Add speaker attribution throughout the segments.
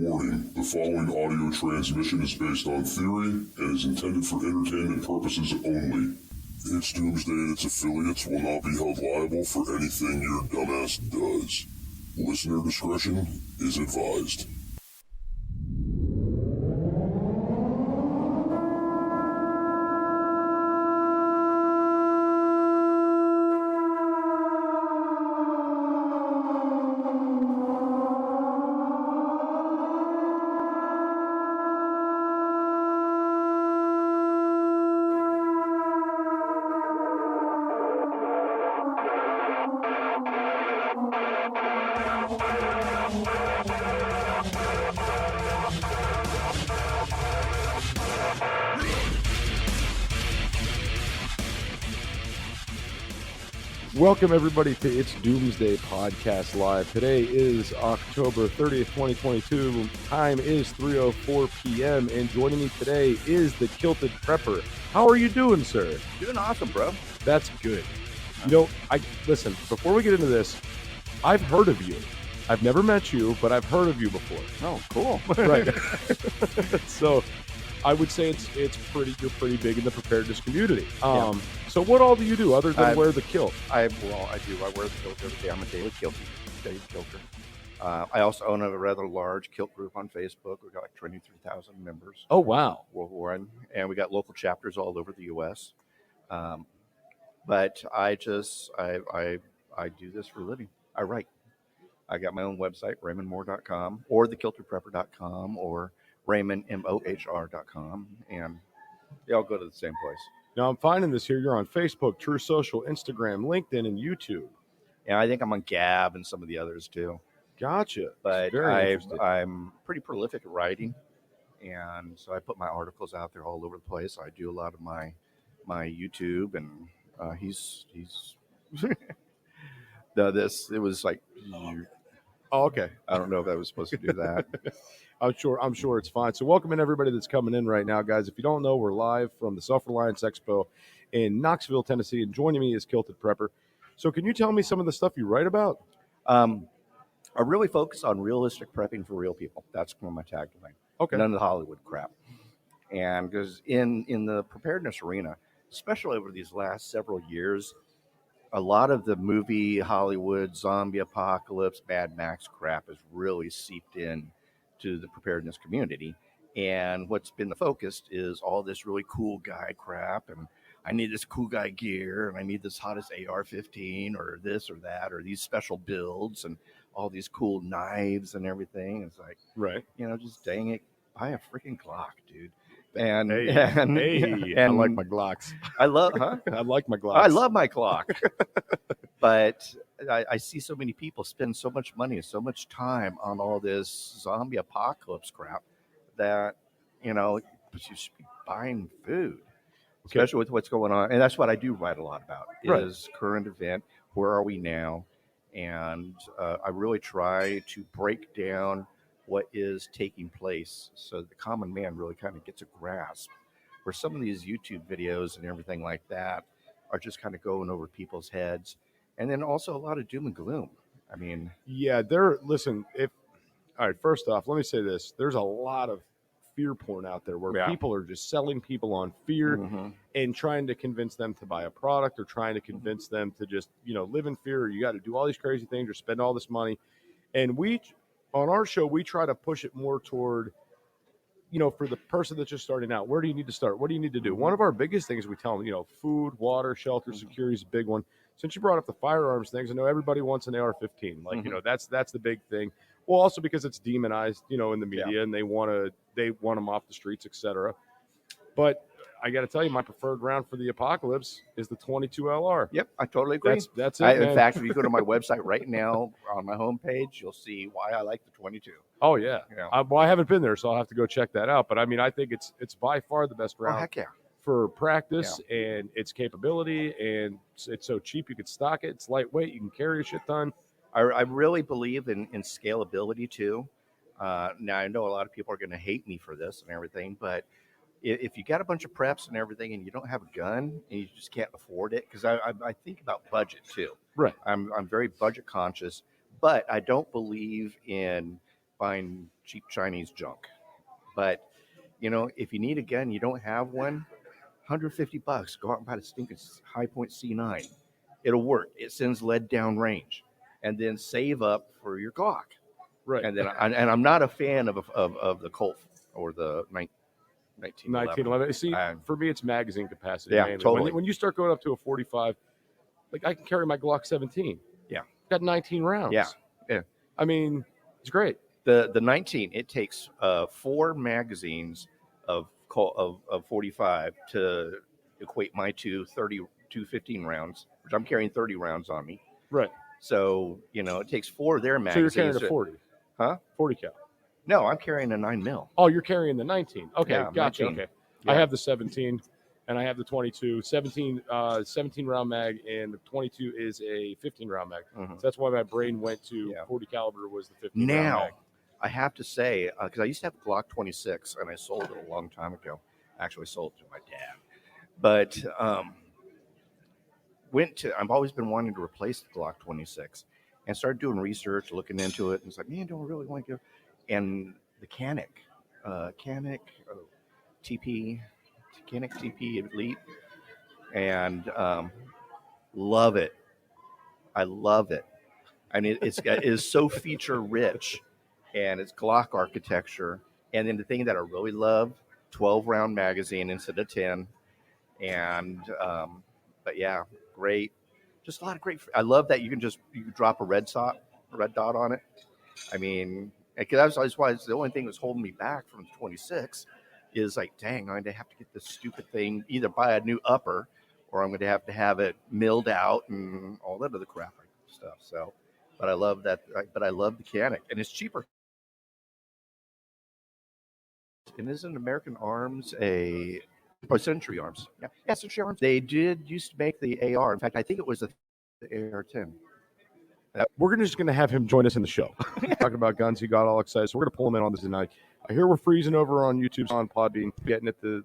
Speaker 1: Warning, the following audio transmission is based on theory and is intended for entertainment purposes only. It's Doomsday and its affiliates will not be held liable for anything your dumbass does. Listener discretion is advised.
Speaker 2: Welcome, everybody, to It's Doomsday Podcast Live. Today is October 30th, 2022. Time is 3:04 p.m., and joining me today is the Kilted Prepper. How are you doing, sir?
Speaker 3: Doing awesome, bro.
Speaker 2: That's good. You know, listen, before we get into this, I've heard of you. I've never met you, but I've heard of you before.
Speaker 3: Oh, cool.
Speaker 2: Right. So I would say you're pretty big in the preparedness community. So what all do you do other than wear the kilt?
Speaker 3: I wear the kilt every day. I'm a daily kilter. I also own a rather large kilt group on Facebook. We've got like 23,000 members.
Speaker 2: Oh, wow.
Speaker 3: Worldwide, and we got local chapters all over the U.S. But I do this for a living. I write. I got my own website, RaymondMoore.com, or thekiltedprepper.com, or RaymondMohr.com, and they all go to the same place.
Speaker 2: Now, I'm finding this here. You're on Facebook, True Social, Instagram, LinkedIn, and YouTube.
Speaker 3: And I think I'm on Gab and some of the others too.
Speaker 2: Gotcha.
Speaker 3: But I'm pretty prolific at writing, and so I put my articles out there all over the place. I do a lot of my YouTube, and he's no, it was like,
Speaker 2: oh, okay.
Speaker 3: I don't know if I was supposed to do that.
Speaker 2: I'm sure it's fine. So welcome in everybody that's coming in right now, guys. If you don't know, we're live from the Self Reliance Expo in Knoxville, Tennessee, and joining me is Kilted Prepper. So can you tell me some of the stuff you write about?
Speaker 3: I really focus on realistic prepping for real people. That's my tagline.
Speaker 2: Okay.
Speaker 3: None of the Hollywood crap. And because in the preparedness arena, especially over these last several years, a lot of the movie Hollywood zombie apocalypse, Mad Max crap has really seeped in to the preparedness community. And what's been the focus is all this really cool guy crap, and I need this cool guy gear, and I need this hottest AR-15 or this or that, or these special builds and all these cool knives and everything. It's like,
Speaker 2: right,
Speaker 3: just dang it, buy a freaking Glock, dude.
Speaker 2: I like my Glocks.
Speaker 3: I like my Glocks. I love my Glock. But I see so many people spend so much money and so much time on all this zombie apocalypse crap that, you should be buying food, especially with what's going on. And that's what I do write a lot about is current event. Where are we now? And I really try to break down what is taking place so the common man really kind of gets a grasp, where some of these YouTube videos and everything like that are just kind of going over people's heads. And then also a lot of doom and gloom. I mean,
Speaker 2: yeah, all right, first off, let me say this. There's a lot of fear porn out there where people are just selling people on fear and trying to convince them to buy a product, or trying to convince them to just, live in fear, or you got to do all these crazy things or spend all this money. And on our show, we try to push it more toward, for the person that's just starting out, where do you need to start? What do you need to do? One of our biggest things we tell them, food, water, shelter, security is a big one. Since you brought up the firearms things, I know everybody wants an AR-15. Like, that's the big thing. Well, also because it's demonized, in the media, and they want them off the streets, etc. But I got to tell you, my preferred round for the apocalypse is the .22 LR.
Speaker 3: Yep, I totally agree.
Speaker 2: That's it.
Speaker 3: In fact, if you go to my website right now on my homepage, you'll see why I like the .22.
Speaker 2: Oh yeah. I haven't been there, so I'll have to go check that out. But I mean, I think it's by far the best round.
Speaker 3: Oh, heck yeah.
Speaker 2: For practice and its capability, and it's so cheap you could stock it. It's lightweight, you can carry a shit ton.
Speaker 3: I really believe in scalability too. Now I know a lot of people are going to hate me for this and everything, but if you got a bunch of preps and everything and you don't have a gun and you just can't afford it, because I think about budget too.
Speaker 2: Right.
Speaker 3: I'm very budget conscious, but I don't believe in buying cheap Chinese junk. But, you know, if you need a gun, you don't have one, $150. Go out and buy the stinking High Point C9. It'll work. It sends lead down range, and then save up for your Glock.
Speaker 2: Right.
Speaker 3: And then, I'm not a fan of the Colt or the 1911.
Speaker 2: See, for me, it's magazine capacity.
Speaker 3: Yeah,
Speaker 2: mainly.
Speaker 3: totally.
Speaker 2: When you start going up to a 45, like I can carry my Glock 17.
Speaker 3: Yeah.
Speaker 2: Got 19 rounds.
Speaker 3: Yeah. Yeah.
Speaker 2: I mean, it's great.
Speaker 3: The 19, it takes 4 magazines of 45 to equate my 215 rounds, which I'm carrying 30 rounds on me.
Speaker 2: Right.
Speaker 3: So, you know, it takes 4 of their magazines.
Speaker 2: So you're carrying a 40.
Speaker 3: Huh?
Speaker 2: 40 cal.
Speaker 3: No, I'm carrying a 9mm.
Speaker 2: Oh, you're carrying the 19. Okay,
Speaker 3: Yeah,
Speaker 2: gotcha.
Speaker 3: 19.
Speaker 2: Okay.
Speaker 3: Yeah.
Speaker 2: I have the 17 and I have the 22. 17 round mag, and the 22 is a 15 round mag.
Speaker 3: Mm-hmm.
Speaker 2: So that's why my brain went to 40 caliber was the 15 round mag.
Speaker 3: I have to say, because I used to have a Glock 26, and I sold it a long time ago. Actually, sold it to my dad. But I've always been wanting to replace the Glock 26, and started doing research, looking into it, and it's like, man, don't really want to go. And the Canik TP Elite, and love it. I love it. I mean, it is so feature rich, and it's Glock architecture. And then the thing that I really love, 12 round magazine instead of 10. And but yeah, great. Just a lot of great. I love that you can drop a red dot on it. I mean, because that's why it's the only thing that's holding me back from the 26 is like, dang, I'm going to have to get this stupid thing, either buy a new upper, or I'm going to have it milled out and all that other crap stuff. So, but I love that. But I love the Canik, and it's cheaper. And isn't American Arms Century Arms? Yeah, Century Arms. They used to make the AR. In fact, I think it was the AR-10.
Speaker 2: We're just going to have him join us in the show. Talking about guns, he got all excited. So we're going to pull him in on this tonight. I hear we're freezing over on YouTube, on Podbean, getting the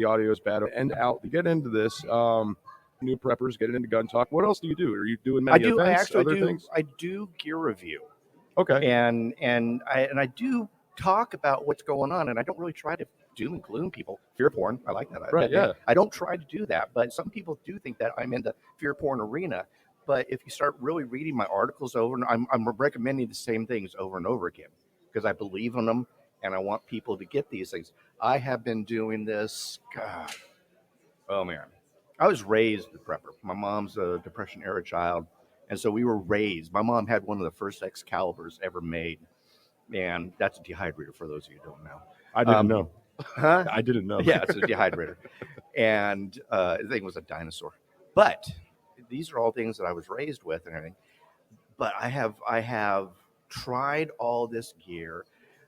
Speaker 2: audio is bad. And out to get into this, new preppers, getting into gun talk. What else do you do? Are you doing many events, things?
Speaker 3: I do gear review.
Speaker 2: Okay.
Speaker 3: And I do talk about what's going on, and I don't really try to doom and gloom people. Fear porn, I like that.
Speaker 2: Right, yeah.
Speaker 3: I don't try to do that, but some people do think that I'm in the fear porn arena. But if you start really reading my articles over, and I'm recommending the same things over and over again because I believe in them and I want people to get these things. I have been doing this, God, oh man. I was raised a prepper. My mom's a Depression era child, and so we were raised. My mom had one of the first Excaliburs ever made, and that's a dehydrator for those of you who don't know.
Speaker 2: I didn't know.
Speaker 3: Huh?
Speaker 2: I didn't know.
Speaker 3: Yeah, it's a dehydrator. And the thing was a dinosaur. But these are all things that I was raised with and everything. But I have tried all this gear.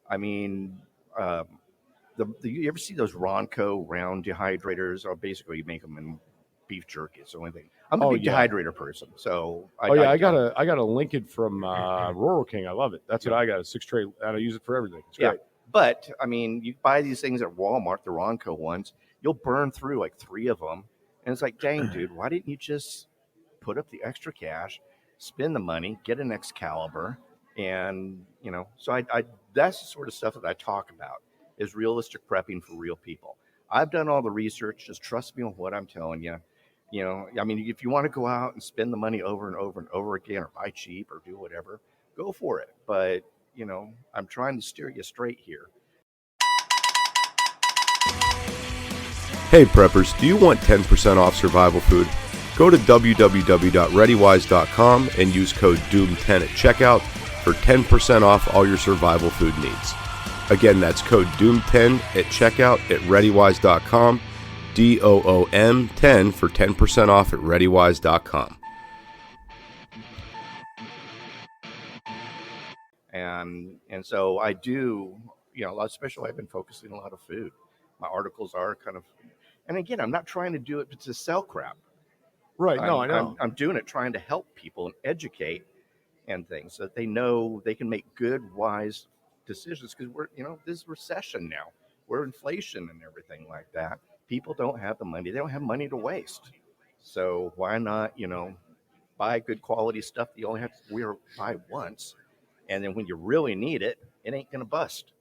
Speaker 3: I mean, you ever see those Ronco round dehydrators? Or basically, you make them in beef jerky. It's the only thing. I'm a big dehydrator person. So
Speaker 2: I got a Lincoln from Rural King. I love it. That's what I got, a 6 tray, and I use it for everything. It's great.
Speaker 3: But I mean, you buy these things at Walmart, the Ronco ones. You'll burn through like 3 of them, and it's like, dang, dude, why didn't you just put up the extra cash, spend the money, get an Excalibur, and so I that's the sort of stuff that I talk about is realistic prepping for real people. I've done all the research. Just trust me on what I'm telling you. I mean, if you want to go out and spend the money over and over and over again, or buy cheap, or do whatever, go for it. But I'm trying to steer you straight here.
Speaker 4: Hey preppers, do you want 10% off survival food? Go to www.readywise.com and use code DOOM10 at checkout for 10% off all your survival food needs. Again, that's code DOOM10 at checkout at readywise.com, DOOM10 for 10% off at readywise.com.
Speaker 3: And so I do, especially I've been focusing a lot of food. My articles are kind of, and again, I'm not trying to do it to sell crap.
Speaker 2: Right. No, I know.
Speaker 3: I'm doing it trying to help people and educate and things so that they know they can make good, wise decisions. Because this is recession now. We're inflation and everything like that. People don't have the money. They don't have money to waste. So why not, buy good quality stuff that you only have to buy once. And then when you really need it, it ain't going to bust.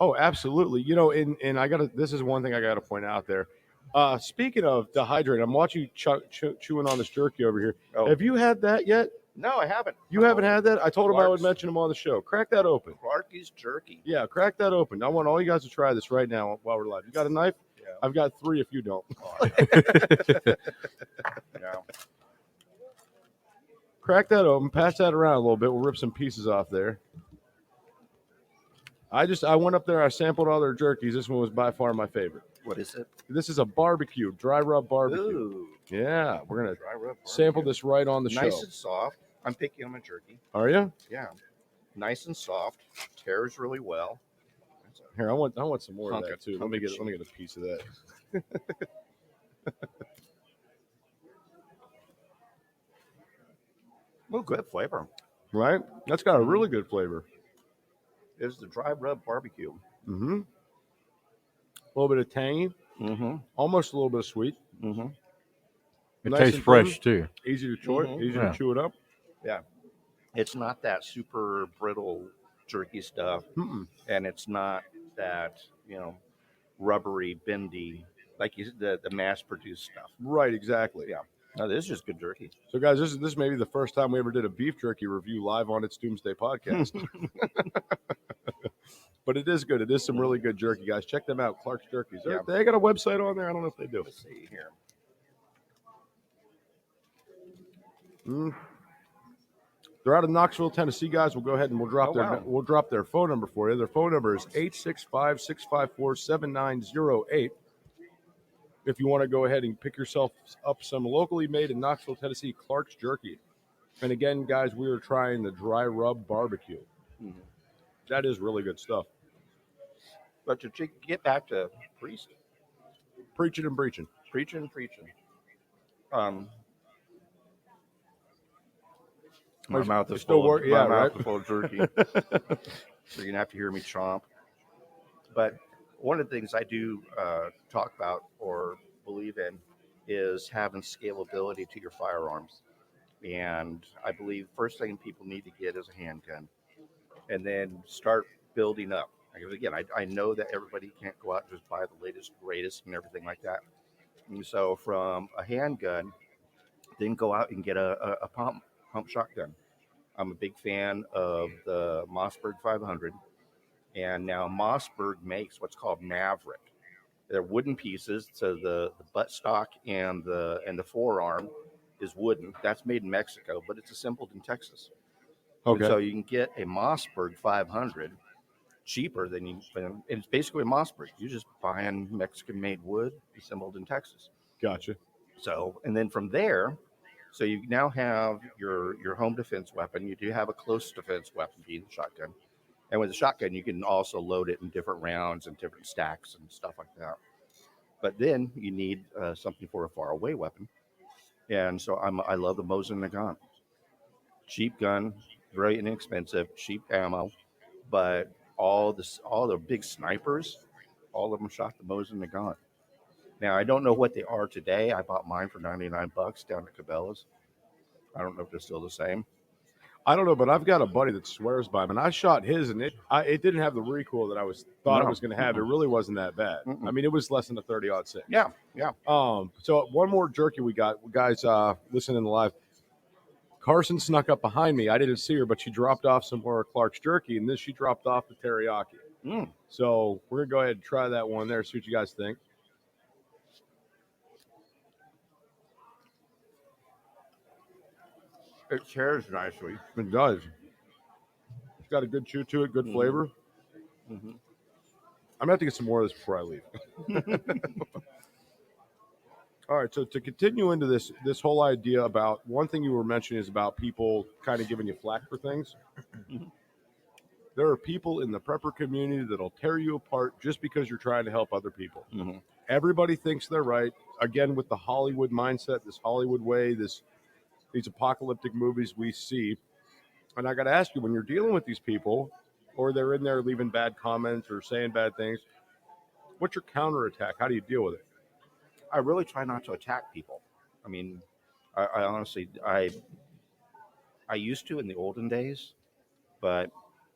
Speaker 2: Oh, absolutely. And this is one thing I gotta point out there. Speaking of dehydrate, I'm watching you chewing on this jerky over here. Oh. Have you had that yet?
Speaker 3: No, I haven't.
Speaker 2: You haven't had that? I told him I would mention him on the show. Crack that open.
Speaker 3: Clarky's jerky.
Speaker 2: Yeah, crack that open. I want all you guys to try this right now while we're live. You got a knife?
Speaker 3: Yeah.
Speaker 2: I've got 3 if you don't.
Speaker 3: Yeah.
Speaker 2: Crack that open. Pass that around a little bit. We'll rip some pieces off there. I went up there. I sampled all their jerkies. This one was by far my favorite.
Speaker 3: What is it?
Speaker 2: This is a barbecue, dry rub barbecue.
Speaker 3: Ooh.
Speaker 2: Yeah, we're going to sample this right on the show.
Speaker 3: Nice and soft. I'm picky on my jerky.
Speaker 2: Are you?
Speaker 3: Yeah. Nice and soft. Tears really well.
Speaker 2: Here, I want some more of that too. Let me get a piece of that.
Speaker 3: Well, good flavor.
Speaker 2: Right? That's got a really good flavor.
Speaker 3: It's the dry rub barbecue.
Speaker 2: Mm-hmm. A little bit of tangy.
Speaker 3: Mm-hmm.
Speaker 2: Almost a little bit of sweet.
Speaker 3: Mm-hmm.
Speaker 5: It tastes fresh too.
Speaker 2: Easy to chew it. Easy to chew it up.
Speaker 3: Yeah. It's not that super brittle jerky stuff.
Speaker 2: Mm-mm.
Speaker 3: And it's not that, rubbery, bendy, like the mass-produced stuff.
Speaker 2: Right, exactly.
Speaker 3: Yeah. No, this is just good jerky.
Speaker 2: So, guys, this may be the first time we ever did a beef jerky review live on its Doomsday podcast. But it is good. It is some really good jerky, guys. Check them out, Clark's Jerkies. They got a website on there? I don't know if they do.
Speaker 3: Let's see here.
Speaker 2: They're out of Knoxville, Tennessee, guys. We'll go ahead and we'll drop their phone number for you. Their phone number is 865-654-7908. If you want to go ahead and pick yourself up some locally made in Knoxville, Tennessee, Clark's Jerky. And again, guys, we are trying the dry rub barbecue. Mm-hmm. That is really good stuff.
Speaker 3: But to get back to preaching. My mouth is full of jerky. So you're going to have to hear me chomp. But one of the things I do talk about or believe in is having scalability to your firearms. And I believe first thing people need to get is a handgun. And then start building up. Again, I know that everybody can't go out and just buy the latest, greatest, and everything like that. And so from a handgun, then go out and get a pump shotgun. I'm a big fan of the Mossberg 500. And now Mossberg makes what's called Maverick. They're wooden pieces, so the buttstock and the forearm is wooden. That's made in Mexico, but it's assembled in Texas. Okay. And so you can get a Mossberg 500 cheaper and it's basically a Mossberg. You're just buying Mexican-made wood assembled in Texas.
Speaker 2: Gotcha.
Speaker 3: So, and then from there, so you now have your home defense weapon. You do have a close defense weapon, being the shotgun. And with the shotgun, you can also load it in different rounds and different stacks and stuff like that. But then you need something for a far-away weapon. And so I love the Mosin Nagant. Cheap gun, very inexpensive, cheap ammo, but all the big snipers, all of them shot the Mosin Nagant. Now, I don't know what they are today. I bought mine for $99 down at Cabela's. I don't know if they're still the same.
Speaker 2: I don't know, but I've got a buddy that swears by them, and I shot his, and it didn't have the recoil that I thought it was going to have. It really wasn't that bad. I mean, it was less than a 30-06.
Speaker 3: Yeah.
Speaker 2: So one more jerky we got, guys. Listening live, Carson snuck up behind me. I didn't see her, but she dropped off some more Clark's jerky, and then she dropped off the teriyaki. So we're gonna go ahead and try that one there. See what you guys think.
Speaker 3: It tears nicely.
Speaker 2: It does. It's got a good chew to it, good flavor. I'm gonna have to get some more of this before I leave. All right, so to continue into this whole idea about one thing you were mentioning is about people kind of giving you flack for things. There are people in the prepper community that'll tear you apart just because you're trying to help other people. Everybody thinks they're right. Again, with the Hollywood mindset, this Hollywood way, these apocalyptic movies we see. And I got to ask you, when you're dealing with these people, or they're in there leaving bad comments or saying bad things, what's your counterattack? How do you deal with it?
Speaker 3: I really try not to attack people. I mean, I honestly, I used to in the olden days, but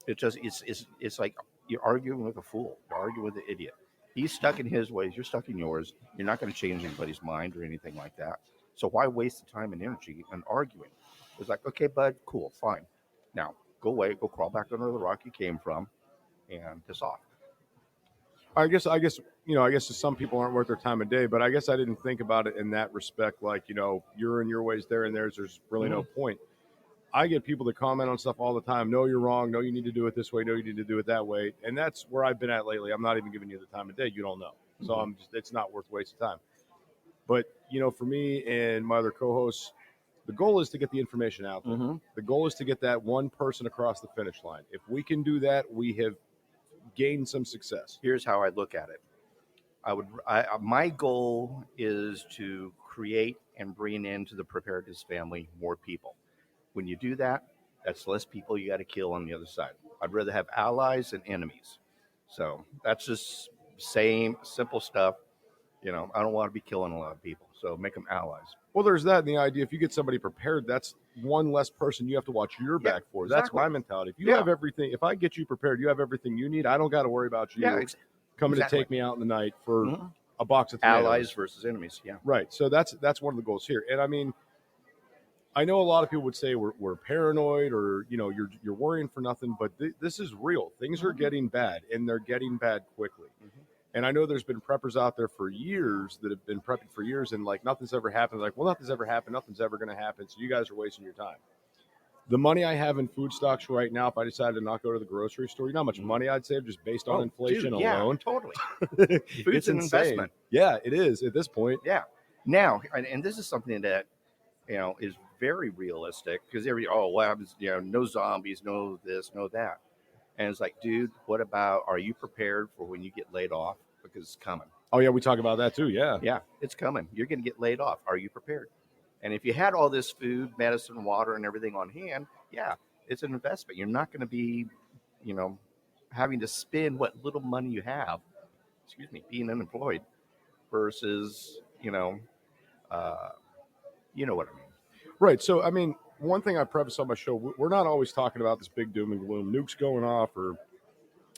Speaker 3: it's like you're arguing with a fool. You're arguing with an idiot. He's stuck in his ways. You're stuck in yours. You're not going to change anybody's mind or anything like that. So why waste the time and energy on arguing? It's like, okay, bud, cool, fine. Now go away, go crawl back under the rock you came from, and piss off.
Speaker 2: I guess some people aren't worth their time of day, but I guess I didn't think about it in that respect. Like, you're in your ways, they're in theirs. There's really no point. I get people that comment on stuff all the time. No, you're wrong. No, you need to do it this way. No, you need to do it that way. And that's where I've been at lately. I'm not even giving you the time of day. You don't know. So it's not worth wasting time. But, for me and my other co-hosts, the goal is to get the information out there. The goal is to get that one person across the finish line. If we can do that, we have gained some success.
Speaker 3: Here's how I look at it. My goal is to create and bring into the preparedness family more people. When you do that, that's less people you got to kill on the other side. I'd rather have allies than enemies. So that's just simple stuff. I don't want to be killing a lot of people. So make them allies.
Speaker 2: Well, there's that. And the idea, if you get somebody prepared, that's one less person you have to watch your back for. That's my mentality. If you have everything, if I get you prepared, you have everything you need. I don't got to worry about you coming to take me out in the night for a box of tomatoes.
Speaker 3: Allies versus enemies. Yeah.
Speaker 2: Right. So that's one of the goals here. And I mean, I know a lot of people would say we're paranoid or, you're worrying for nothing, but this is real. Things are getting bad, and they're getting bad quickly. And I know there's been preppers out there for years that have been prepping for years, and like nothing's ever happened. Like, well, nothing's ever happened. Nothing's ever going to happen. So you guys are wasting your time. The money I have in food stocks right now, if I decided to not go to the grocery store, you know how much money I'd save just based on inflation alone?
Speaker 3: Yeah, totally. Food's an investment.
Speaker 2: Yeah, it is at this point.
Speaker 3: Yeah. Now, and this is something that, is very realistic because what happens, no zombies, no this, no that. And it's like, dude, what about, are you prepared for when you get laid off? Because it's coming.
Speaker 2: Oh, yeah, we talk about that too, yeah.
Speaker 3: Yeah, it's coming. You're going to get laid off. Are you prepared? And if you had all this food, medicine, water, and everything on hand, yeah, it's an investment. You're not going to be, having to spend what little money you have, being unemployed versus, you know what I mean.
Speaker 2: Right. So, I mean, one thing I preface on my show, we're not always talking about this big doom and gloom, nukes going off or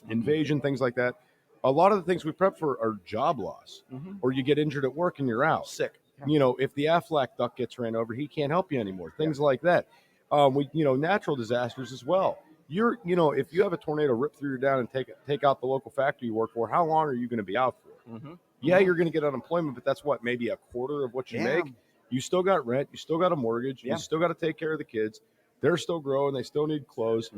Speaker 2: invasion, things like that. A lot of the things we prep for are job loss, or you get injured at work and you're out.
Speaker 3: Sick.
Speaker 2: Yeah. If the Aflac duck gets ran over, he can't help you anymore. Things like that. Natural disasters as well. If you have a tornado rip through your down and take out the local factory you work for, how long are you going to be out for? Yeah, you're going to get unemployment, but that's maybe a quarter of what you make. You still got rent, you still got a mortgage, you still got to take care of the kids. They're still growing, they still need clothes.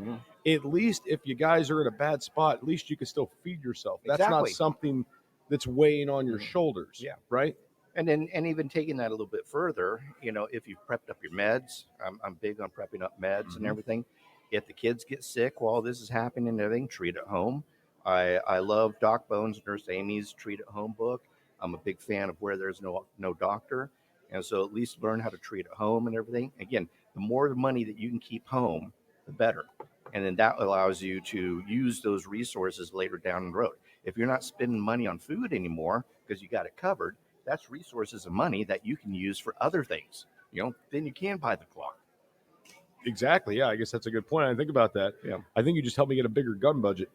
Speaker 2: At least if you guys are in a bad spot, at least you can still feed yourself. That's not something that's weighing on your shoulders. Yeah. Right?
Speaker 3: And even taking that a little bit further, if you've prepped up your meds, I'm big on prepping up meds and everything. If the kids get sick while this is happening and everything, treat at home. I love Doc Bones, Nurse Amy's Treat at Home book. I'm a big fan of Where There's No Doctor. And so at least learn how to treat at home and everything. Again, the more money that you can keep home, the better. And then that allows you to use those resources later down the road. If you're not spending money on food anymore because you got it covered, that's resources and money that you can use for other things. Then you can buy the clock.
Speaker 2: Exactly. Yeah, I guess that's a good point. I think about that. Yeah. I think you just helped me get a bigger gun budget.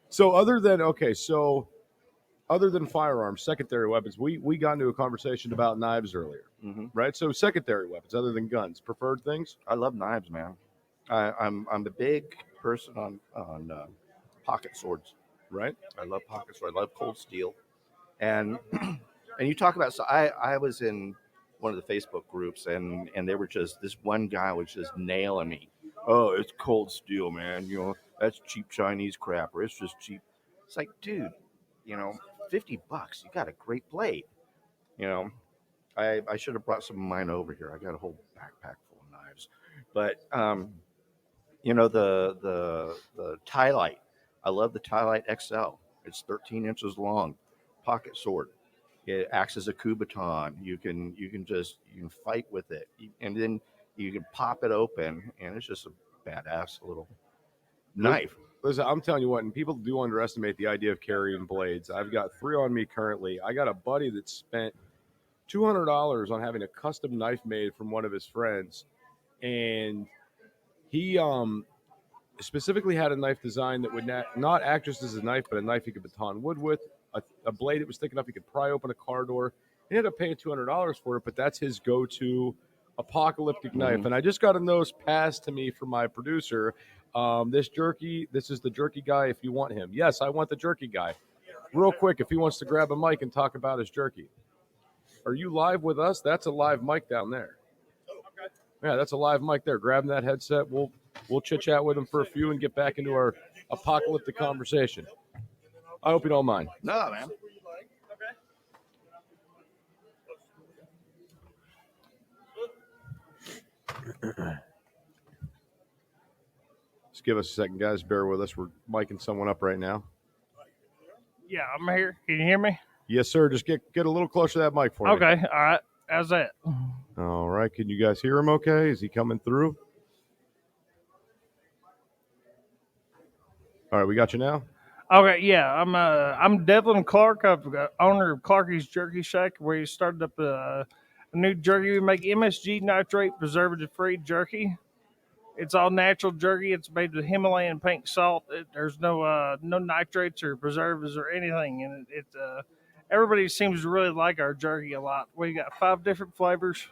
Speaker 2: So other than firearms, secondary weapons, we got into a conversation about knives earlier, right? So secondary weapons, other than guns, preferred things?
Speaker 3: I love knives, man. I'm a big person on pocket swords,
Speaker 2: right?
Speaker 3: I love pocket swords. I love cold steel. And you talk about, so I was in one of the Facebook groups and they were just, this one guy was just nailing me. Oh, it's cold steel, man. That's cheap Chinese crap, or it's just cheap. It's like, dude, $50, you got a great blade. I should have brought some of mine over here. I got a whole backpack full of knives. But the Tylite, I love the Tylite XL. It's 13 inches long, pocket sword. It acts as a kubaton. You can fight with it, and then you can pop it open, and it's just a badass little knife.
Speaker 2: Listen, I'm telling you what, and people do underestimate the idea of carrying blades. I've got 3 on me currently. I got a buddy that spent $200 on having a custom knife made from one of his friends, and he specifically had a knife design that would not act just as a knife, but a knife you could baton wood with, a blade that was thick enough you could pry open a car door. He ended up paying $200 for it, but that's his go-to apocalyptic knife. And I just got a note passed to me from my producer. This is the jerky guy if you want him. Yes, I want the jerky guy. Real quick, if he wants to grab a mic and talk about his jerky. Are you live with us? That's a live mic down there. Okay. Yeah, that's a live mic there. Grab that headset. We'll chit-chat with him for a few and get back into our apocalyptic conversation. I hope you don't mind.
Speaker 3: No, man.
Speaker 2: Just give us a second, guys. Bear with us. We're miking someone up right now.
Speaker 6: Yeah, I'm here. Can you hear me?
Speaker 2: Yes, sir. Just get a little closer to that mic for me.
Speaker 6: Okay. All right. How's that?
Speaker 2: All right. Can you guys hear him okay? Is he coming through? All right. We got you now?
Speaker 6: Okay. Yeah. I'm Devlin Clark. I'm the owner of Clarky's Jerky Shack, where he started up a new jerky. We make MSG nitrate preservative-free jerky. It's all natural jerky. It's made with Himalayan pink salt. There's no nitrates or preservatives or anything, and everybody seems to really like our jerky a lot. We got 5 different flavors.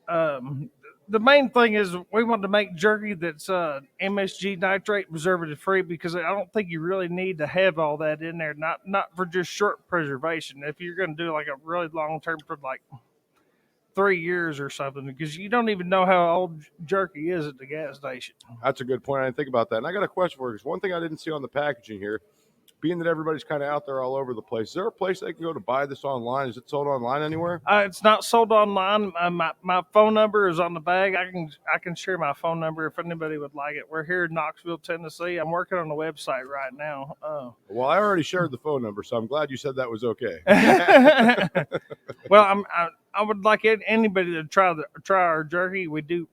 Speaker 6: The main thing is we want to make jerky that's MSG nitrate preservative free, because I don't think you really need to have all that in there. Not for just short preservation. If you're going to do like a really long term for like 3 years or something, because you don't even know how old jerky is at the gas station.
Speaker 2: That's a good point. I didn't think about that. And I got a question for you, because one thing I didn't see on the packaging here, being that everybody's kind of out there all over the place, is there a place they can go to buy this online? Is it sold online anywhere?
Speaker 6: It's not sold online. My phone number is on the bag. I can share my phone number if anybody would like it. We're here in Knoxville, Tennessee. I'm working on the website right now.
Speaker 2: Well, I already shared the phone number, so I'm glad you said that was okay.
Speaker 6: Well, I would like anybody to try our jerky. We do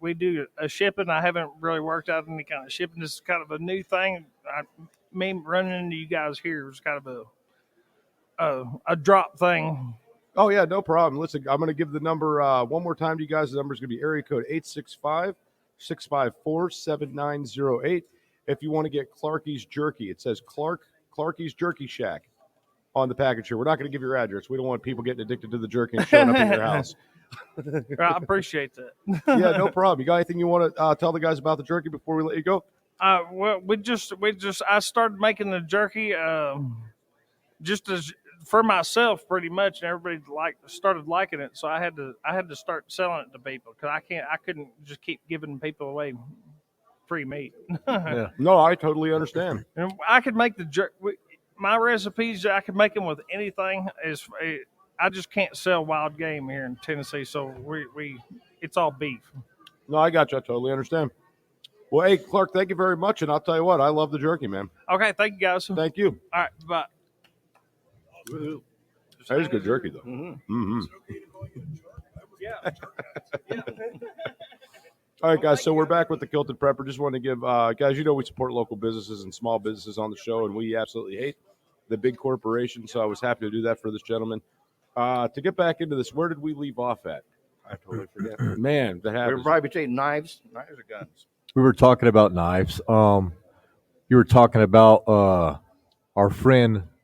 Speaker 6: a shipping. I haven't really worked out any kind of shipping. This is kind of a new thing. Me running into you guys here was kind of a drop thing.
Speaker 2: Oh, yeah, no problem. Listen, I'm going to give the number one more time to you guys. The number is going to be area code 865-654-7908. If you want to get Clarky's Jerky, it says Clarky's Jerky Shack on the package here. We're not going to give your address. We don't want people getting addicted to the jerky and showing up in your house.
Speaker 6: I appreciate that.
Speaker 2: Yeah, no problem. You got anything you want to tell the guys about the jerky before we let you go?
Speaker 6: Well, I started making the jerky just as for myself, pretty much, and everybody started liking it. So I had to start selling it to people, because I couldn't just keep giving people away free meat.
Speaker 2: Yeah. No, I totally understand.
Speaker 6: And I could make my recipes. I could make them with anything. I just can't sell wild game here in Tennessee, so it's all beef.
Speaker 2: No, I got you. I totally understand. Well, hey, Clark, thank you very much. And I'll tell you what, I love the jerky, man.
Speaker 6: Okay, thank you, guys.
Speaker 2: Thank you.
Speaker 6: All right, bye.
Speaker 2: That is good jerky, though.
Speaker 6: Mm-hmm.
Speaker 2: Yeah. All right, guys, so we're back with the Kilted Prepper. Just want to give, guys, you know we support local businesses and small businesses on the show, and we absolutely hate the big corporations, so I was happy to do that for this gentleman. To get back into this, where did we leave off at?
Speaker 3: I totally forget.
Speaker 2: Man, that happens.
Speaker 3: We were probably between knives or guns.
Speaker 5: We were talking about knives. You were talking about our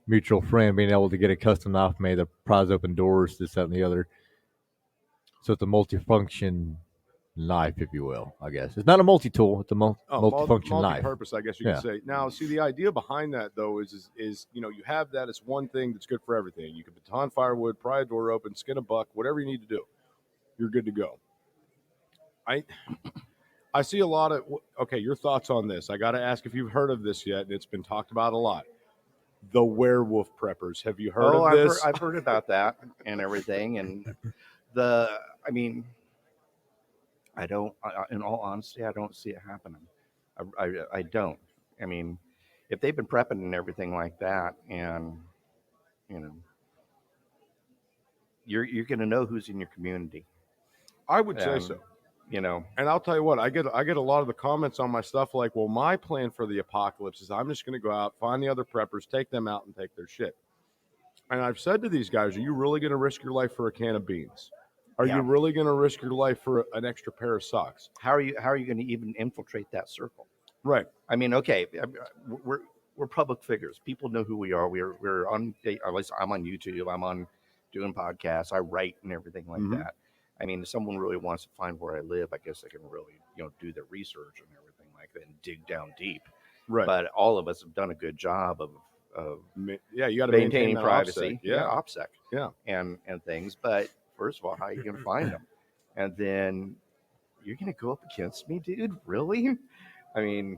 Speaker 5: mutual friend, being able to get a custom knife made that pries open doors, this, that, and the other. So it's a multifunction knife, if you will, I guess. It's not a multi-tool. It's a multifunction knife.
Speaker 2: Multi-purpose, I guess you could say. Now, see, the idea behind that, though, is you have that as one thing that's good for everything. You can baton firewood, pry a door open, skin a buck, whatever you need to do. You're good to go. I see a lot of, okay, your thoughts on this. I got to ask if you've heard of this yet, and it's been talked about a lot. The werewolf preppers. Have you heard of this?
Speaker 3: I've heard about that and everything. And in all honesty, I don't see it happening. I don't. I mean, if they've been prepping and everything like that, and, you're going to know who's in your community.
Speaker 2: I would say so. And I'll tell you what, I get a lot of the comments on my stuff like, well, my plan for the apocalypse is I'm just going to go out, find the other preppers, take them out, and take their shit. And I've said to these guys, are you really going to risk your life for a can of beans? Are you really going to risk your life for an extra pair of socks?
Speaker 3: How are you going to even infiltrate that circle?
Speaker 2: Right.
Speaker 3: I mean, okay, we're public figures. People know who we are. We're on. At least I'm on YouTube. I'm on doing podcasts. I write and everything like that. I mean, if someone really wants to find where I live, I guess they can really do their research and everything like that and dig down deep.
Speaker 2: Right.
Speaker 3: But all of us have done a good job of
Speaker 2: you got to
Speaker 3: maintaining privacy.
Speaker 2: OPSEC.
Speaker 3: Yeah. And things. But first of all, how are you going to find them? And then you're going to go up against me, dude? Really? I mean,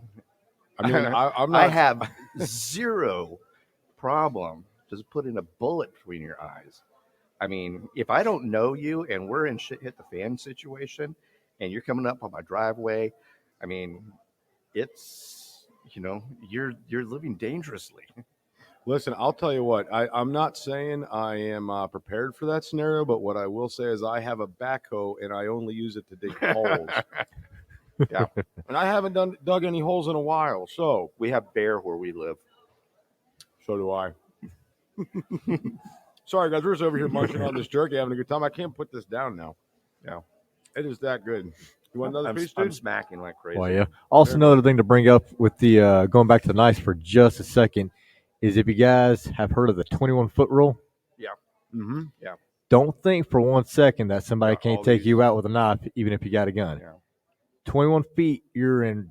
Speaker 2: I'm not.
Speaker 3: I have zero problem just putting a bullet between your eyes. I mean, if I don't know you and we're in shit hit the fan situation and you're coming up on my driveway, I mean, it's, you're living dangerously.
Speaker 2: Listen, I'll tell you what, I'm not saying I am prepared for that scenario, but what I will say is I have a backhoe and I only use it to dig holes.
Speaker 3: Yeah.
Speaker 2: And I haven't dug any holes in a while, so.
Speaker 3: We have bear where we live.
Speaker 2: So do I. Sorry, guys, we're just over here munching on this jerky, having a good time. I can't put this down now.
Speaker 3: Yeah.
Speaker 2: It is that good. You want another piece, dude?
Speaker 3: I'm smacking like crazy.
Speaker 5: Well, yeah. Also, another thing to bring up with the going back to the knives for just a second is if you guys have heard of the 21-foot rule.
Speaker 3: Yeah.
Speaker 2: Mm-hmm.
Speaker 3: Yeah.
Speaker 5: Don't think for 1 second that somebody can't take you out with a knife, even if you got a gun.
Speaker 3: Yeah.
Speaker 5: 21 feet, you're in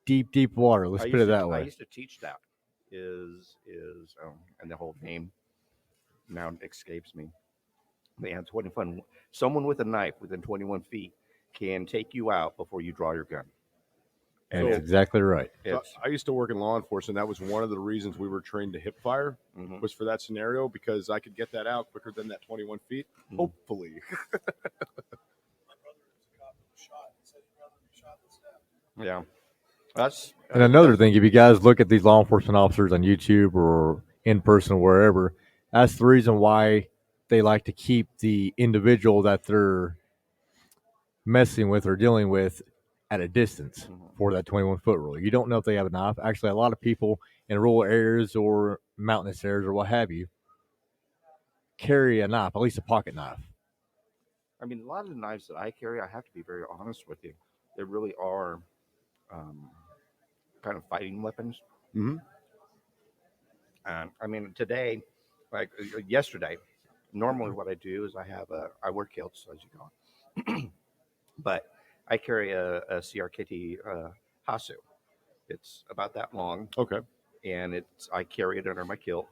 Speaker 5: deep, deep water. Let's put it that way.
Speaker 3: I used to teach that. And the whole name now escapes me. They have 21. Someone with a knife within 21 feet can take you out before you draw your gun.
Speaker 5: And that's exactly right.
Speaker 2: So I used to work in law enforcement. That was one of the reasons we were trained to hip fire was for that scenario, because I could get that out quicker than that 21 feet. Hopefully.
Speaker 3: Yeah.
Speaker 5: And another thing, if you guys look at these law enforcement officers on YouTube or in person, wherever, that's the reason why they like to keep the individual that they're messing with or dealing with at a distance for that 21-foot rule. You don't know if they have a knife. Actually, a lot of people in rural areas or mountainous areas or what have you carry a knife, at least a pocket knife.
Speaker 3: I mean, a lot of the knives that I carry, I have to be very honest with you, they really are kind of fighting weapons.
Speaker 2: Mm-hmm.
Speaker 3: And I mean, today, like yesterday, normally what I do is I wear kilts, as you know, but I carry a CRKT Hasu. It's about that long.
Speaker 2: Okay.
Speaker 3: And I carry it under my kilt,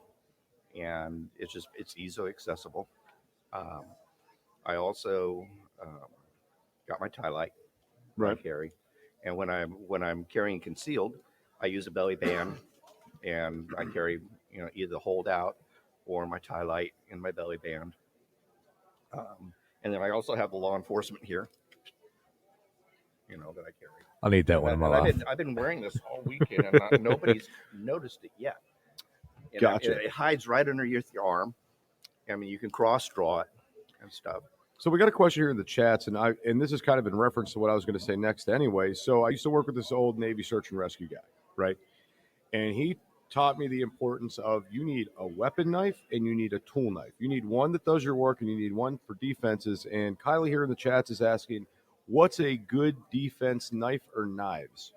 Speaker 3: and it's easily accessible. I also got my tie light.
Speaker 2: Right.
Speaker 3: I carry, and when I'm carrying concealed, I use a belly band, and I carry either the holdout or my tie light in my belly band. And then I also have the law enforcement here, that I carry.
Speaker 5: I need that one in my life.
Speaker 3: I've been wearing this all weekend, and nobody's noticed it yet.
Speaker 2: Gotcha.
Speaker 3: It hides right underneath your arm. I mean, you can cross draw it and stuff.
Speaker 2: So we got a question here in the chats, and this is kind of in reference to what I was going to say next anyway. So I used to work with this old Navy search and rescue guy, right? And he taught me the importance of you need a weapon knife and you need a tool knife. You need one that does your work and you need one for defenses. And Kylie here in the chats is asking, what's a good defense knife or knives?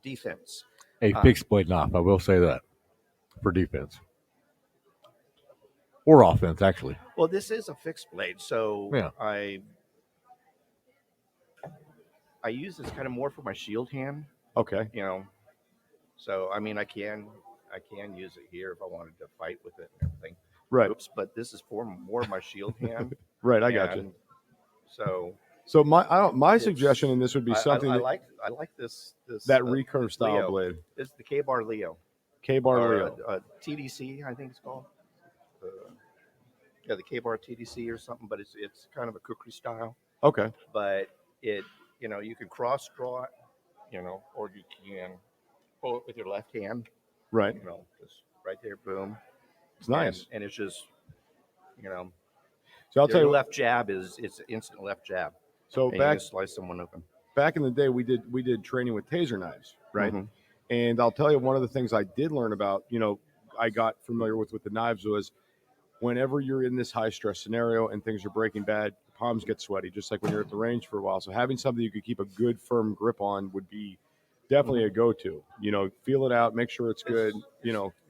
Speaker 3: Defense.
Speaker 5: A fixed blade knife, I will say that, for defense. Or offense, actually.
Speaker 3: Well, this is a fixed blade, so
Speaker 5: yeah.
Speaker 3: I use this kind of more for my shield hand.
Speaker 2: Okay.
Speaker 3: So I mean, I can use it here if I wanted to fight with it and everything.
Speaker 2: Right.
Speaker 3: Oops, but this is for more of my shield hand.
Speaker 2: Right, I got you.
Speaker 3: So
Speaker 2: my suggestion, and this would be something
Speaker 3: I like this
Speaker 2: that recurve style
Speaker 3: Leo.
Speaker 2: blade.
Speaker 3: It's the K-Bar Leo.
Speaker 2: K-Bar Leo.
Speaker 3: TDC, I think it's called. The K-Bar TDC or something, but it's kind of a kukri style.
Speaker 2: Okay.
Speaker 3: But you can cross draw it, or you can pull it with your left hand.
Speaker 2: Right.
Speaker 3: Just right there, boom.
Speaker 2: It's nice.
Speaker 3: And it's just,
Speaker 2: So I'll tell you,
Speaker 3: left jab it's an instant left jab.
Speaker 2: So
Speaker 3: you just slice someone open.
Speaker 2: Back in the day, we did training with taser knives, right? Mm-hmm. And I'll tell you, one of the things I did learn about, I got familiar with the knives was whenever you're in this high stress scenario and things are breaking bad, palms get sweaty, just like when you're at the range for a while. So having something you could keep a good firm grip on would be definitely a go-to. Feel it out, make sure it's good.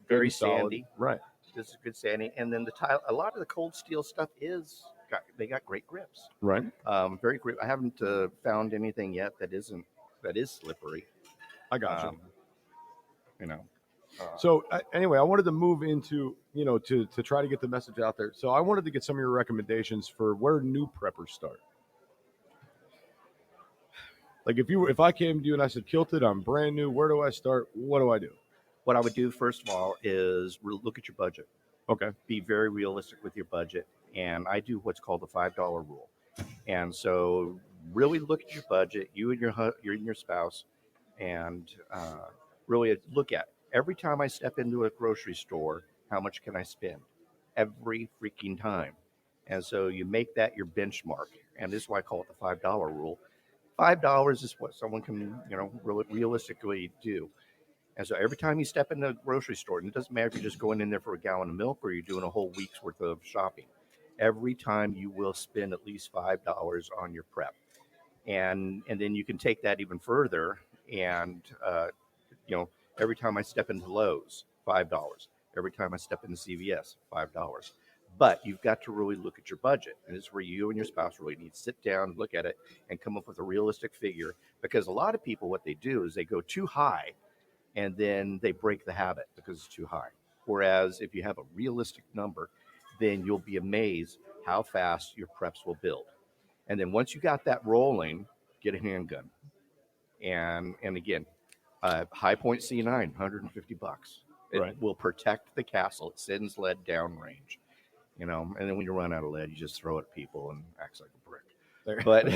Speaker 3: Very
Speaker 2: solid.
Speaker 3: sandy.
Speaker 2: Right.
Speaker 3: This is good sanding, and then the tile. A lot of the cold steel stuff they got great grips.
Speaker 2: Right.
Speaker 3: Very grip. I haven't found anything yet that is slippery.
Speaker 2: I got
Speaker 3: you.
Speaker 2: So anyway, I wanted to move into to try to get the message out there. So I wanted to get some of your recommendations for where new preppers start. Like if I came to you and I said, Kilted, I'm brand new, where do I start? What do I do?
Speaker 3: What I would do first of all is look at your budget.
Speaker 2: Okay.
Speaker 3: Be very realistic with your budget, and I do what's called the $5 rule. And so really look at your budget, you and your spouse, and really look at every time I step into a grocery store, how much can I spend every freaking time? And so you make that your benchmark, and this is why I call it the $5 rule. $5 is what someone can really realistically do. And so every time you step in the grocery store, and it doesn't matter if you're just going in there for a gallon of milk or you're doing a whole week's worth of shopping, every time you will spend at least $5 on your prep. And then you can take that even further. And, every time I step into Lowe's, $5. Every time I step into CVS, $5. But you've got to really look at your budget. And this is where you and your spouse really need to sit down, look at it, and come up with a realistic figure. Because a lot of people, what they do is they go too high, and then they break the habit because it's too high. Whereas if you have a realistic number, then you'll be amazed how fast your preps will build. And then once you got that rolling, get a handgun. And again, High Point C9, $150. It will protect the castle. It sends lead downrange. And then when you run out of lead, you just throw it at people and acts like a brick. But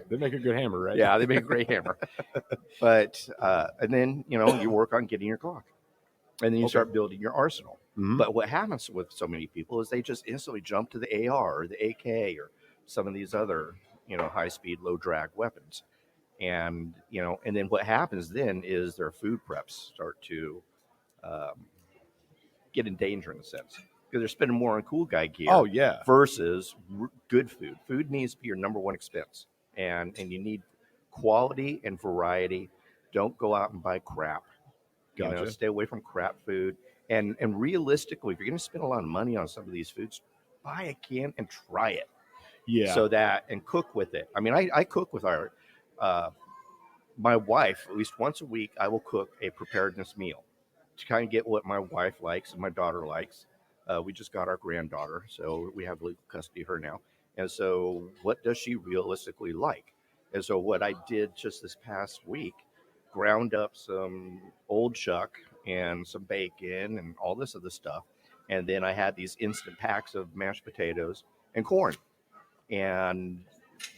Speaker 2: they make a good hammer, right?
Speaker 3: Yeah, they make a great hammer. But and then you work on getting your Glock, and then you start building your arsenal. Mm-hmm. But what happens with so many people is they just instantly jump to the AR or the AK or some of these other high speed, low drag weapons, and and then what happens then is their food preps start to get in danger in a sense. Because they're spending more on cool guy gear.
Speaker 2: Oh, yeah.
Speaker 3: Versus good food. Food needs to be your number one expense, and you need quality and variety. Don't go out and buy crap.
Speaker 2: Gotcha.
Speaker 3: Stay away from crap food. And realistically, if you're going to spend a lot of money on some of these foods, buy a can and try it.
Speaker 2: Yeah.
Speaker 3: So that and cook with it. I mean, I cook with my wife at least once a week. I will cook a preparedness meal to kind of get what my wife likes and my daughter likes. We just got our granddaughter, so we have legal custody of her now. And so what does she realistically like? And so what I did just this past week, ground up some old chuck and some bacon and all this other stuff. And then I had these instant packs of mashed potatoes and corn. And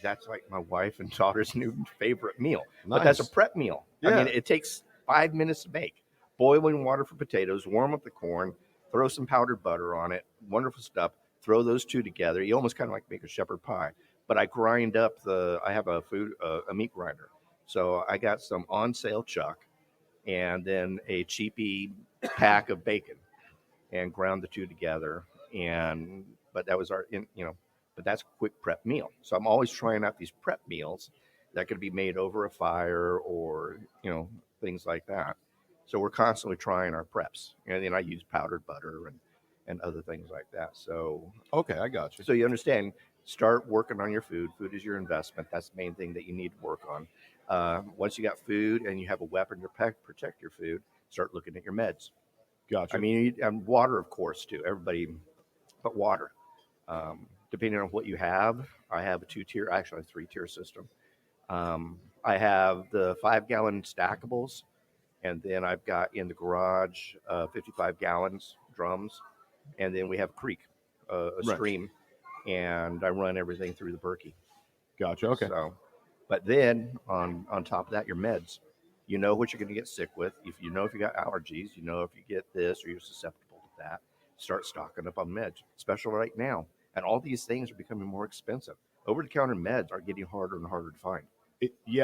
Speaker 3: that's like my wife and daughter's new favorite meal. Nice. But that's a prep meal. Yeah. I mean, it takes 5 minutes to make. Boiling water for potatoes, warm up the corn, throw some powdered butter on it, wonderful stuff. Throw those two together. You almost kind of like make a shepherd pie. But I grind up I have a meat grinder. So I got some on sale chuck and then a cheapy pack of bacon and ground the two together. But that was but that's a quick prep meal. So I'm always trying out these prep meals that could be made over a fire or, things like that. So we're constantly trying our preps, and then I use powdered butter and other things like that. So
Speaker 2: okay, I got you.
Speaker 3: So you understand. Start working on your food. Food is your investment. That's the main thing that you need to work on. Once you got food and you have a weapon to protect your food, start looking at your meds.
Speaker 2: Gotcha.
Speaker 3: I mean, and water, of course, too. Everybody, but water. Depending on what you have, I have a 3-tier system. I have the 5-gallon stackables. And then I've got in the garage 55 gallons drums. And then we have a creek, a stream. And I run everything through the Berkey.
Speaker 2: Gotcha. Okay.
Speaker 3: So, but then on top of that, your meds. You know what you're going to get sick with. If you got allergies, if you get this or you're susceptible to that, start stocking up on meds, especially right now. And all these things are becoming more expensive. Over-the-counter meds are getting harder and harder to find.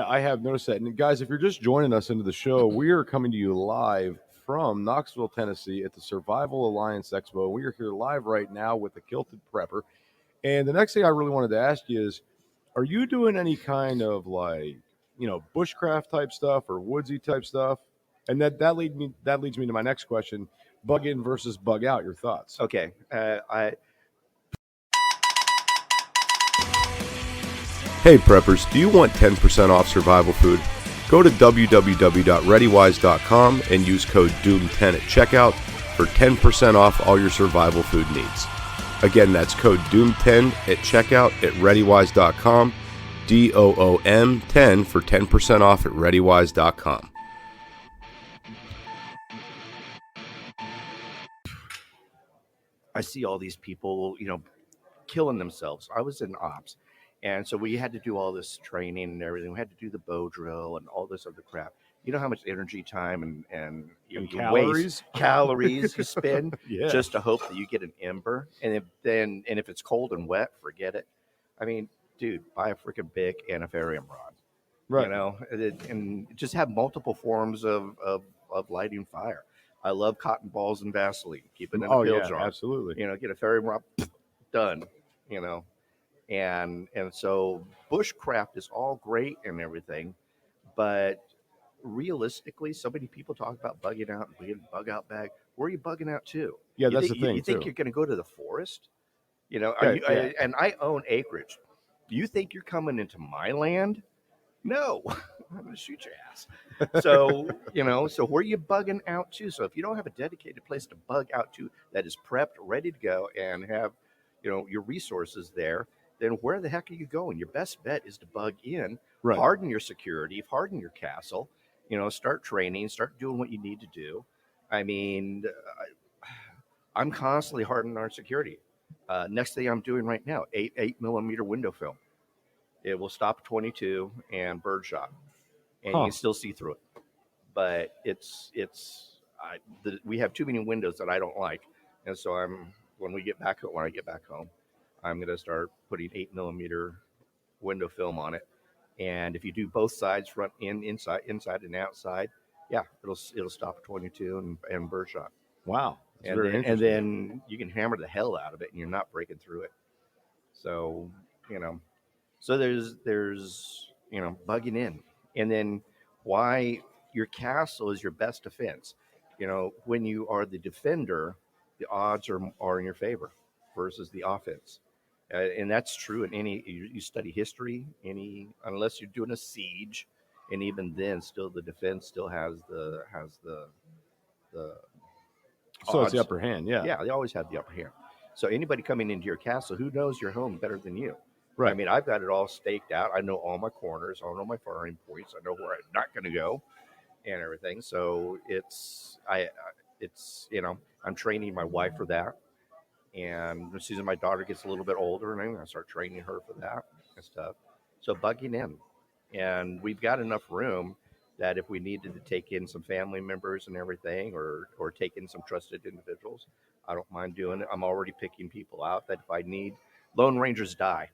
Speaker 2: I have noticed that. And guys, if you're just joining us into the show, we are coming to you live from Knoxville, Tennessee at the Survival Alliance Expo. We are here live right now with the Kilted Prepper. And the next thing I really wanted to ask you is, are you doing any kind of like, bushcraft type stuff or woodsy type stuff? And that leads me to my next question: bug in versus bug out. Your thoughts?
Speaker 3: Okay,
Speaker 4: Hey preppers, do you want 10% off survival food? Go to www.readywise.com and use code DOOM10 at checkout for 10% off all your survival food needs. Again, that's code DOOM10 at checkout at readywise.com, DOOM10 for 10% off at readywise.com.
Speaker 3: I see all these people, killing themselves. I was in ops, and so we had to do all this training and everything. We had to do the bow drill and all this other crap. You know how much energy, time, and you
Speaker 2: calories,
Speaker 3: calories you spend
Speaker 2: Yeah.
Speaker 3: just to hope that you get an ember, and if it's cold and wet, forget it. I mean, dude, buy a freaking bic and a ferrium rod,
Speaker 2: right?
Speaker 3: And just have multiple forms of lighting fire. I love cotton balls and Vaseline. Keep it in a pill jar.
Speaker 2: Absolutely.
Speaker 3: Get a ferrium rod, done. And so bushcraft is all great and everything, but realistically, so many people talk about bugging out and being bug out bag. Where are you bugging out to?
Speaker 2: Yeah, that's the thing.
Speaker 3: You think you're going to go to the forest? And I own acreage. Do you think you're coming into my land? No, I'm going to shoot your ass. So, so where are you bugging out to? So if you don't have a dedicated place to bug out to that is prepped, ready to go, and have, your resources there, then where the heck are you going? Your best bet is to bug in,
Speaker 2: right.
Speaker 3: Harden your security, harden your castle, start training, start doing what you need to do. I mean, I'm constantly hardening our security. Next thing I'm doing right now, 8mm window film. It will stop 22 and birdshot, and you can still see through it. But we have too many windows that I don't like, and so when I get back home, I'm going to start putting 8mm window film on it. And if you do both sides, front and inside and outside, yeah, it'll stop 22 and birdshot.
Speaker 2: Wow,
Speaker 3: and then you can hammer the hell out of it, and you're not breaking through it. So so there's bugging in, and then why your castle is your best defense. When you are the defender, the odds are in your favor versus the offense. And that's true in you study history, unless you're doing a siege, and even then, still the defense still has the
Speaker 2: so
Speaker 3: odds.
Speaker 2: it's the upper hand, yeah.
Speaker 3: They always have the upper hand. So anybody coming into your castle, who knows your home better than you?
Speaker 2: Right.
Speaker 3: I mean, I've got it all staked out. I know all my corners. I know my firing points. I know where I'm not going to go, and everything. So I'm training my wife for that. And as soon as my daughter gets a little bit older, and I'm going to start training her for that and stuff. So bugging in. And we've got enough room that if we needed to take in some family members and everything, or take in some trusted individuals, I don't mind doing it. I'm already picking people out that if I need, Lone Rangers die.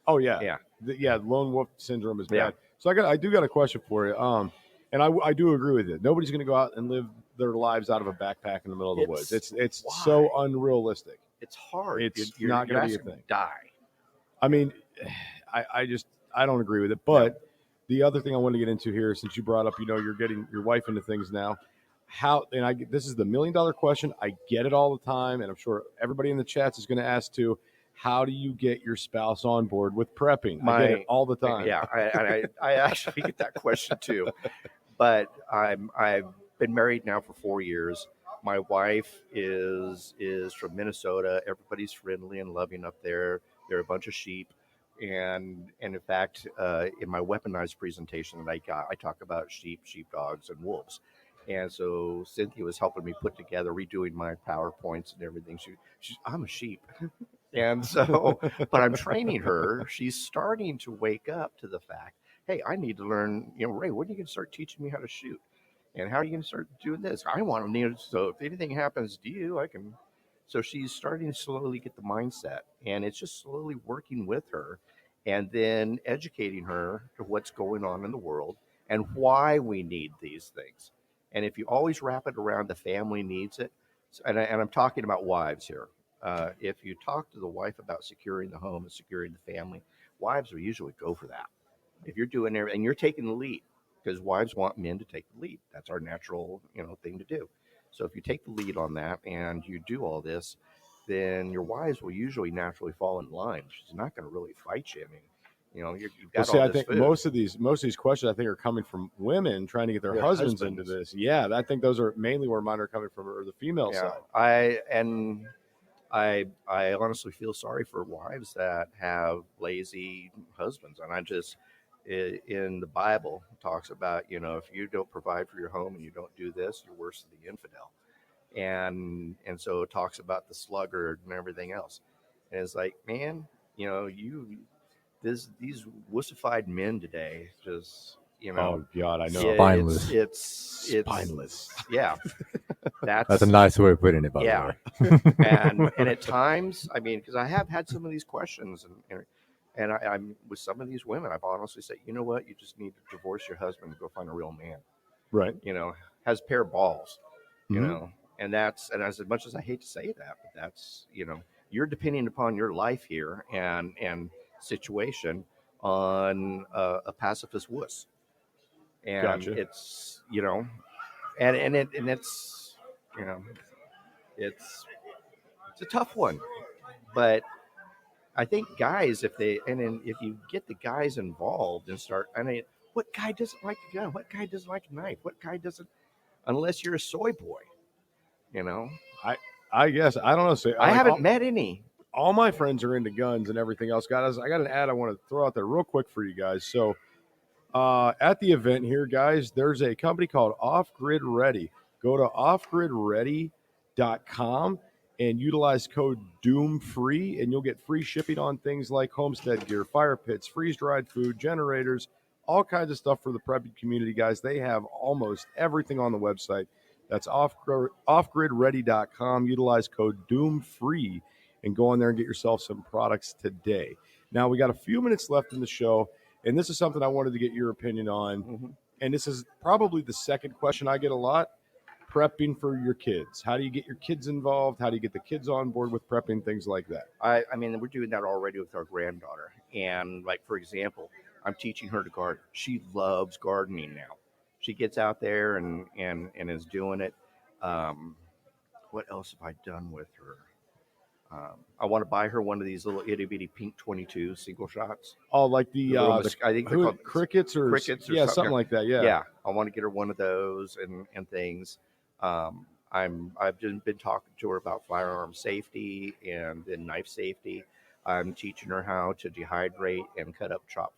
Speaker 2: Oh yeah. Lone wolf syndrome is bad.
Speaker 3: Yeah.
Speaker 2: So I do got a question for you. And I do agree with it. Nobody's going to go out and live their lives out of a backpack in the middle of the woods. It's so unrealistic.
Speaker 3: It's hard.
Speaker 2: It's not going to be a thing.
Speaker 3: Die.
Speaker 2: I mean, I don't agree with it. But the other thing I want to get into here, since you brought up, you're getting your wife into things now. This is the $1 million question. I get it all the time, and I'm sure everybody in the chats is going to ask too. How do you get your spouse on board with prepping? I get it all the time.
Speaker 3: Yeah, I actually get that question too. But I've been married now for 4 years. My wife is from Minnesota. Everybody's friendly and loving up there. They're a bunch of sheep. And in fact, in my weaponized presentation that I talk about sheep, sheepdogs, and wolves. And so Cynthia was helping me put together, redoing my PowerPoints and everything. I'm a sheep. And so, but I'm training her. She's starting to wake up to the fact, hey, I need to learn, Ray, when are you going to start teaching me how to shoot? And how are you going to start doing this? I want to, so if anything happens to you, I can. So she's starting to slowly get the mindset, and it's just slowly working with her and then educating her to what's going on in the world and why we need these things. And if you always wrap it around the family needs it, and I'm talking about wives here. If you talk to the wife about securing the home and securing the family, wives will usually go for that. If you're doing everything, and you're taking the lead, because wives want men to take the lead. That's our natural, thing to do. So if you take the lead on that and you do all this, then your wives will usually naturally fall in line. She's not going to really fight you. I mean, you've got all
Speaker 2: I
Speaker 3: this
Speaker 2: think
Speaker 3: food.
Speaker 2: most of these questions I think are coming from women trying to get their husbands into this. Yeah, I think those are mainly where mine are coming from, or the female side.
Speaker 3: I honestly feel sorry for wives that have lazy husbands, and I just in the Bible talks about if you don't provide for your home and you don't do this, you're worse than the infidel, and so it talks about the sluggard and everything else, and it's like, man, these wussified men today just
Speaker 2: Oh God, I know.
Speaker 5: Spineless.
Speaker 3: It's
Speaker 2: spineless.
Speaker 3: Yeah,
Speaker 5: that's a nice way of putting it. By the
Speaker 3: way. and at times, I mean, because I have had some of these questions, and I'm with some of these women, I've honestly said, you know what, you just need to divorce your husband and go find a real man,
Speaker 2: right?
Speaker 3: Has a pair of balls, and as much as I hate to say that, but that's you're depending upon your life here and situation on a pacifist wuss. And
Speaker 2: gotcha.
Speaker 3: It's it's it's a tough one, but I think guys, if you get the guys involved and start, what guy doesn't like a gun? What guy doesn't like a knife? What guy doesn't, unless you're a soy boy,
Speaker 2: I guess I don't know. So
Speaker 3: I haven't met any.
Speaker 2: All my friends are into guns and everything else. Guys, I got an ad I want to throw out there real quick for you guys. So at the event here, guys, there's a company called Off Grid Ready. Go to offgridready.com and utilize code DOOMFREE, and you'll get free shipping on things like homestead gear, fire pits, freeze-dried food, generators, all kinds of stuff for the prepping community, guys. They have almost everything on the website. That's offgridready.com. Utilize code DOOMFREE and go on there and get yourself some products today. Now, we got a few minutes left in the show, and this is something I wanted to get your opinion on. Mm-hmm. And this is probably the second question I get a lot. Prepping for your kids. How do you get your kids involved? How do you get the kids on board with prepping, things like that?
Speaker 3: I mean, we're doing that already with our granddaughter. And like, for example, I'm teaching her to garden. She loves gardening now. She gets out there and is doing it. What else have I done with her? I want to buy her one of these little itty bitty pink 22 single shots.
Speaker 2: Oh, like the
Speaker 3: I think they're called
Speaker 2: crickets or something like that. Yeah.
Speaker 3: I want to get her one of those and things. I've just been talking to her about firearm safety and then knife safety. I'm teaching her how to dehydrate and cut up chop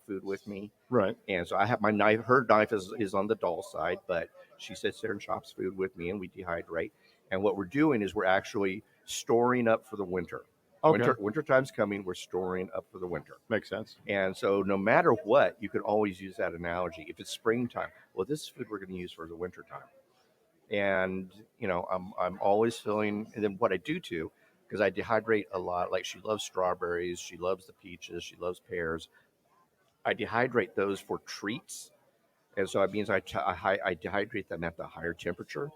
Speaker 3: food with me.
Speaker 2: Right.
Speaker 3: And so I have my knife. Her knife is on the dull side, but she sits there and chops food with me, and we dehydrate. And what we're doing is we're actually storing up for the winter. Okay. Winter time's coming. We're storing up for the winter.
Speaker 2: Makes sense.
Speaker 3: And so no matter what, you could always use that analogy. If it's springtime, well, this is food we're going to use for the winter time. And I'm always filling. And then what I do too, because I dehydrate a lot. Like, she loves strawberries, she loves the peaches, she loves pears. I dehydrate those for treats, and so it means I dehydrate them at the higher temperature,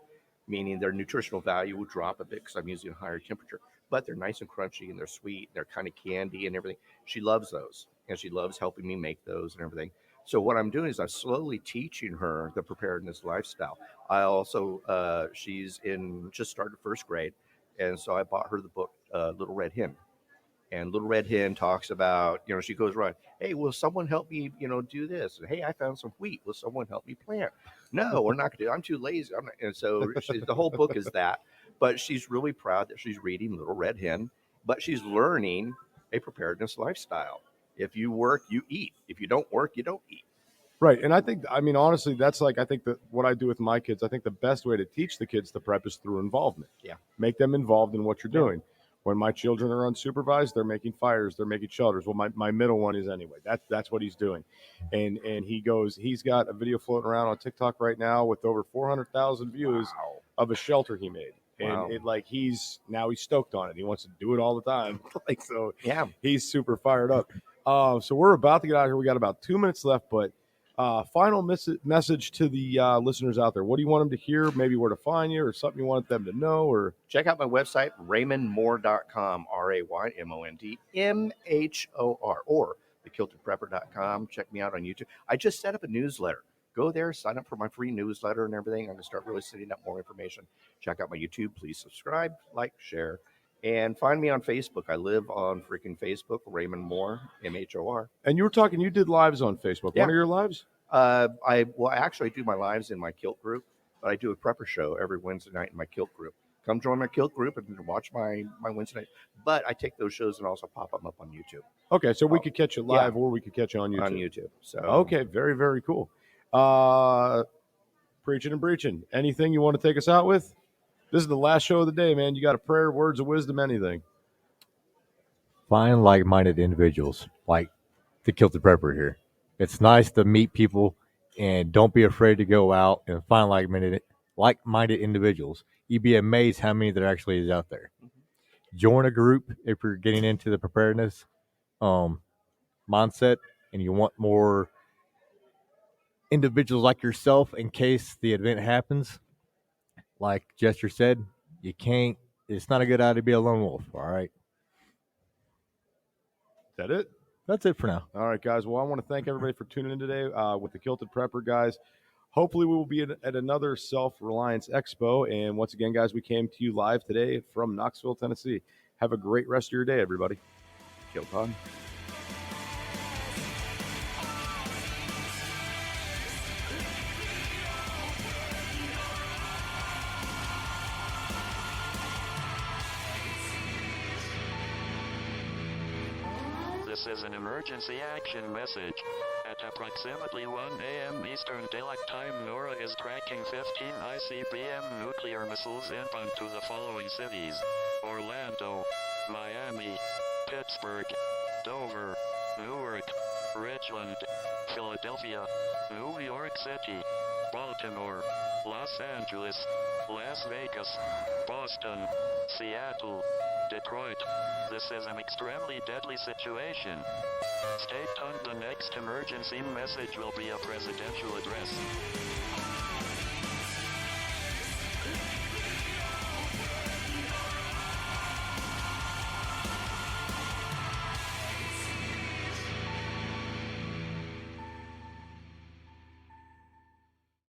Speaker 3: meaning their nutritional value will drop a bit because I'm using a higher temperature. But they're nice and crunchy, and they're sweet, and they're kind of candy and everything. She loves those, and she loves helping me make those and everything. So what I'm doing is I'm slowly teaching her the preparedness lifestyle. I also, she's just started first grade, and so I bought her the book, Little Red Hen. And Little Red Hen talks about, she goes around, hey, will someone help me, do this? And, hey, I found some wheat. Will someone help me plant? No, we're not going to do it. I'm too lazy. And so the whole book is that. But she's really proud that she's reading Little Red Hen, but she's learning a preparedness lifestyle. If you work, you eat. If you don't work, you don't eat.
Speaker 2: Right. And honestly, that's I think that what I do with my kids, I think the best way to teach the kids to prep is through involvement.
Speaker 3: Yeah.
Speaker 2: Make them involved in what you're doing. When my children are unsupervised, they're making fires, they're making shelters. Well, my middle one is anyway. That's what he's doing. And he's got a video floating around on TikTok right now with over 400,000 views of a shelter he made. And he's stoked on it. He wants to do it all the time. He's super fired up. So we're about to get out of here. We got about 2 minutes left, but Final message to the listeners out there. What do you want them to hear? Maybe where to find you, or something you want them to know, or
Speaker 3: check out my website, RaymondMoore.com, RaymondMhor, or thekiltedprepper.com. Check me out on YouTube. I just set up a newsletter. Go there, sign up for my free newsletter and everything. I'm going to start really setting up more information. Check out my YouTube. Please subscribe, like, share, and find me on Facebook. I live on freaking Facebook, Raymond Moore, MHOR.
Speaker 2: And you were talking, you did lives on Facebook.
Speaker 3: Yeah.
Speaker 2: One of your lives?
Speaker 3: I actually do my lives in my kilt group, but I do a prepper show every Wednesday night in my kilt group. Come join my kilt group and watch my Wednesday night. But I take those shows and also pop them up on YouTube.
Speaker 2: Okay, so we could catch you live, or we could catch you on YouTube.
Speaker 3: On YouTube. So
Speaker 2: okay, very, very cool. Preaching and breaching. Anything you want to take us out with? This is the last show of the day, man. You got a prayer, words of wisdom, anything.
Speaker 5: Find like-minded individuals, like the Kilted Prepper here. It's nice to meet people, and don't be afraid to go out and find like-minded individuals. You'd be amazed how many there actually is out there. Join a group if you're getting into the preparedness mindset, and you want more individuals like yourself in case the event happens. Like Jester said, it's not a good idea to be a lone wolf, all right?
Speaker 2: Is that it?
Speaker 5: That's it for now.
Speaker 2: All right, guys. Well, I want to thank everybody for tuning in today with the Kilted Prepper, guys. Hopefully, we will be at another Self Reliance Expo. And once again, guys, we came to you live today from Knoxville, Tennessee. Have a great rest of your day, everybody. Kilt on.
Speaker 7: This is an emergency action message. At approximately 1 a.m. Eastern Daylight Time, NORAD is tracking 15 ICBM nuclear missiles inbound to the following cities: Orlando, Miami, Pittsburgh, Dover, Newark, Richland, Philadelphia, New York City, Baltimore, Los Angeles, Las Vegas, Boston, Seattle, Detroit. This is an extremely deadly situation. Stay tuned. The next emergency message will be a presidential address.